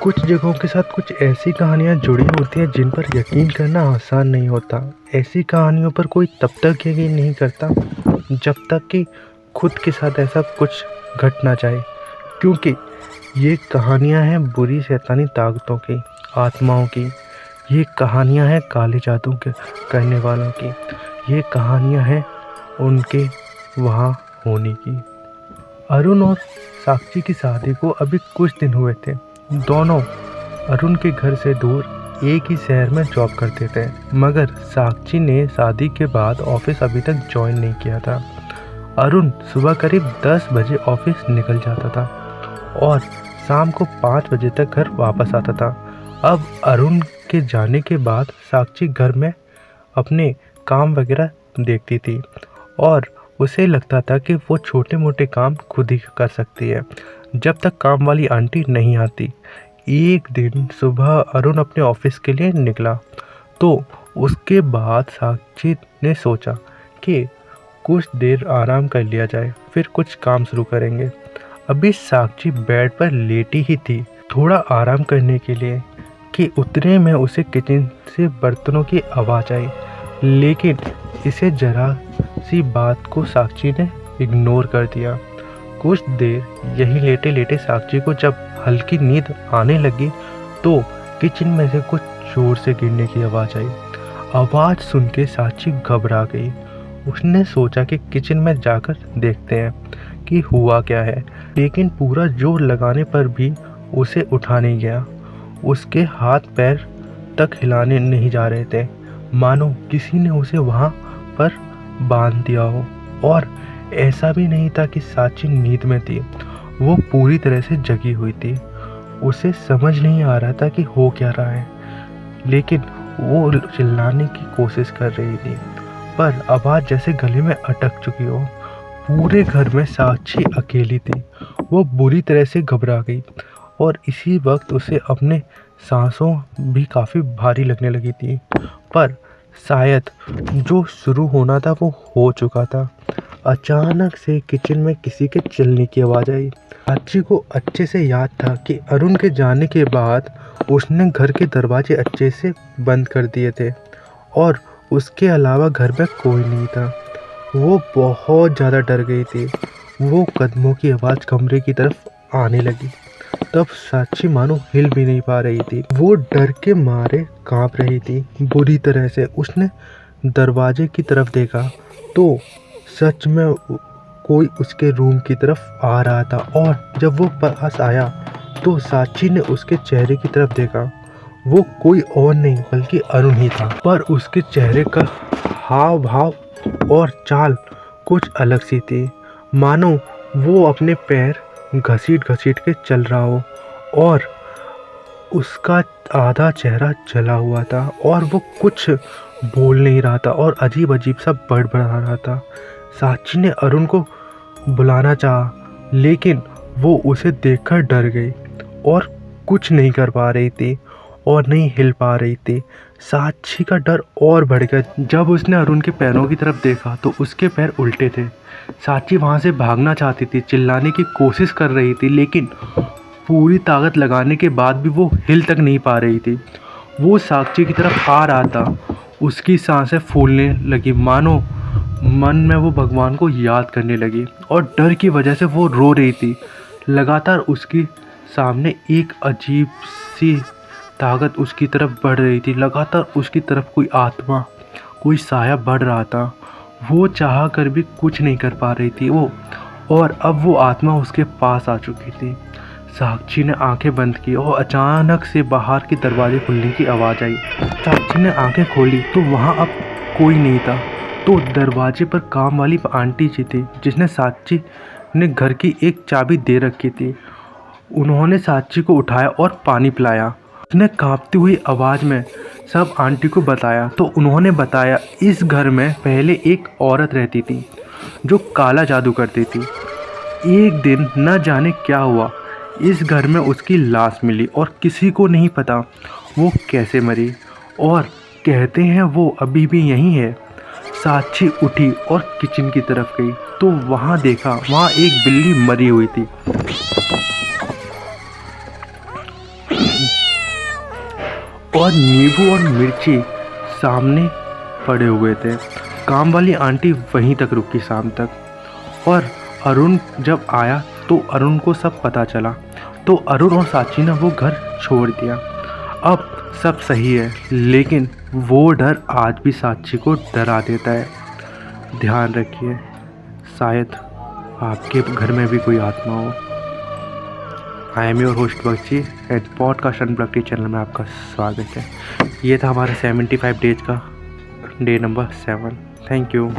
कुछ जगहों के साथ कुछ ऐसी कहानियाँ जुड़ी होती हैं जिन पर यकीन करना आसान नहीं होता। ऐसी कहानियों पर कोई तब तक यकीन नहीं करता जब तक कि खुद के साथ ऐसा कुछ घट ना जाए, क्योंकि ये कहानियाँ हैं बुरी शैतानी ताकतों की, आत्माओं की। ये कहानियाँ हैं काले जादू के करने वालों की। ये कहानियाँ हैं उनके वहाँ होने की। अरुण और साक्षी की शादी को अभी कुछ दिन हुए थे। दोनों अरुण के घर से दूर एक ही शहर में जॉब करते थे, मगर साक्षी ने शादी के बाद ऑफिस अभी तक ज्वाइन नहीं किया था। अरुण सुबह करीब 10 बजे ऑफिस निकल जाता था और शाम को 5 बजे तक घर वापस आता था। अब अरुण के जाने के बाद साक्षी घर में अपने काम वगैरह देखती थी और उसे लगता था कि वो छोटे मोटे काम खुद ही कर सकती है जब तक काम वाली आंटी नहीं आती। एक दिन सुबह अरुण अपने ऑफिस के लिए निकला तो उसके बाद साक्षी ने सोचा कि कुछ देर आराम कर लिया जाए, फिर कुछ काम शुरू करेंगे। अभी साक्षी बेड पर लेटी ही थी थोड़ा आराम करने के लिए कि उतने में उसे किचन से बर्तनों की आवाज़ आई, लेकिन इसे जरा सी बात को साक्षी ने इग्नोर कर दिया। कुछ देर यहीं लेटे लेटे साक्षी को जब हल्की नींद आने लगी तो किचन में से कुछ जोर से गिरने की आवाज़ आई। आवाज़ सुन के साक्षी घबरा गई। उसने सोचा कि किचन में जाकर देखते हैं कि हुआ क्या है, लेकिन पूरा जोर लगाने पर भी उसे उठा नहीं गया। उसके हाथ पैर तक हिलाने नहीं जा रहे थे, मानो किसी ने उसे वहाँ पर बांध दिया हो। और ऐसा भी नहीं था कि साक्षी नींद में थी, वो पूरी तरह से जगी हुई थी। उसे समझ नहीं आ रहा था कि हो क्या रहा है, लेकिन वो चिल्लाने की कोशिश कर रही थी, पर आवाज़ जैसे गले में अटक चुकी हो। पूरे घर में साक्षी अकेली थी। वो बुरी तरह से घबरा गई और इसी वक्त उसे अपने सांसों भी काफ़ी भारी लगने लगी थी, पर शायद जो शुरू होना था वो हो चुका था। अचानक से किचन में किसी के चलने की आवाज़ आई। साक्षी को अच्छे से याद था कि अरुण के जाने के बाद उसने घर के दरवाजे अच्छे से बंद कर दिए थे और उसके अलावा घर में कोई नहीं था। वो बहुत ज़्यादा डर गई थी। वो कदमों की आवाज़ कमरे की तरफ आने लगी। तब साक्षी मानो हिल भी नहीं पा रही थी। वो डर के मारे कांप रही थी बुरी तरह से। उसने दरवाजे की तरफ देखा तो सच में कोई उसके रूम की तरफ आ रहा था, और जब वो पास आया तो साक्षी ने उसके चेहरे की तरफ देखा। वो कोई और नहीं बल्कि अरुण ही था, पर उसके चेहरे का हाव भाव और चाल कुछ अलग सी थी, मानो वो अपने पैर घसीट घसीट के चल रहा हो और उसका आधा चेहरा जला हुआ था और वो कुछ बोल नहीं रहा था और अजीब अजीब सा बड़बड़ा रहा था। साक्षी ने अरुण को बुलाना चाहा, लेकिन वो उसे देखकर डर गई और कुछ नहीं कर पा रही थी और नहीं हिल पा रही थी। साक्षी का डर और बढ़ गया जब उसने अरुण के पैरों की तरफ देखा तो उसके पैर उल्टे थे। साक्षी वहाँ से भागना चाहती थी, चिल्लाने की कोशिश कर रही थी, लेकिन पूरी ताकत लगाने के बाद भी वो हिल तक नहीं पा रही थी। वो साक्षी की तरफ आ रहा था। उसकी सांसें फूलने लगी, मानो मन में वो भगवान को याद करने लगी और डर की वजह से वो रो रही थी। लगातार उसकी सामने एक अजीब सी ताकत उसकी तरफ बढ़ रही थी। लगातार उसकी तरफ कोई आत्मा, कोई साया बढ़ रहा था। वो चाह कर भी कुछ नहीं कर पा रही थी वो, और अब वो आत्मा उसके पास आ चुकी थी। साक्षी ने आंखें बंद की और अचानक से बाहर के दरवाजे खुलने की आवाज़ आई। साक्षी ने आंखें खोली तो वहाँ अब कोई नहीं था। तो दरवाजे पर काम वाली आंटी जी थी, जिसने साक्षी ने घर की एक चाबी दे रखी थी। उन्होंने साक्षी को उठाया और पानी पिलाया। उसने कांपती हुई आवाज़ में सब आंटी को बताया तो उन्होंने बताया इस घर में पहले एक औरत रहती थी जो काला जादू करती थी। एक दिन न जाने क्या हुआ, इस घर में उसकी लाश मिली और किसी को नहीं पता वो कैसे मरी, और कहते हैं वो अभी भी यहीं है। साक्षी उठी और किचन की तरफ गई तो वहाँ देखा, वहाँ एक बिल्ली मरी हुई थी। और नींबू और मिर्ची सामने पड़े हुए थे। काम वाली आंटी वहीं तक रुकी शाम तक। और अरुण जब आया तो अरुण को सब पता चला, तो अरुण और साची ने वो घर छोड़ दिया। अब सब सही है, लेकिन वो डर आज भी साची को डरा देता है। ध्यान रखिए, शायद आपके घर में भी कोई आत्मा हो। I am your host Bakshi at podcast unplugged channel में आपका स्वागत है। ये था हमारा 75 डेज का डे नंबर 7। Thank you.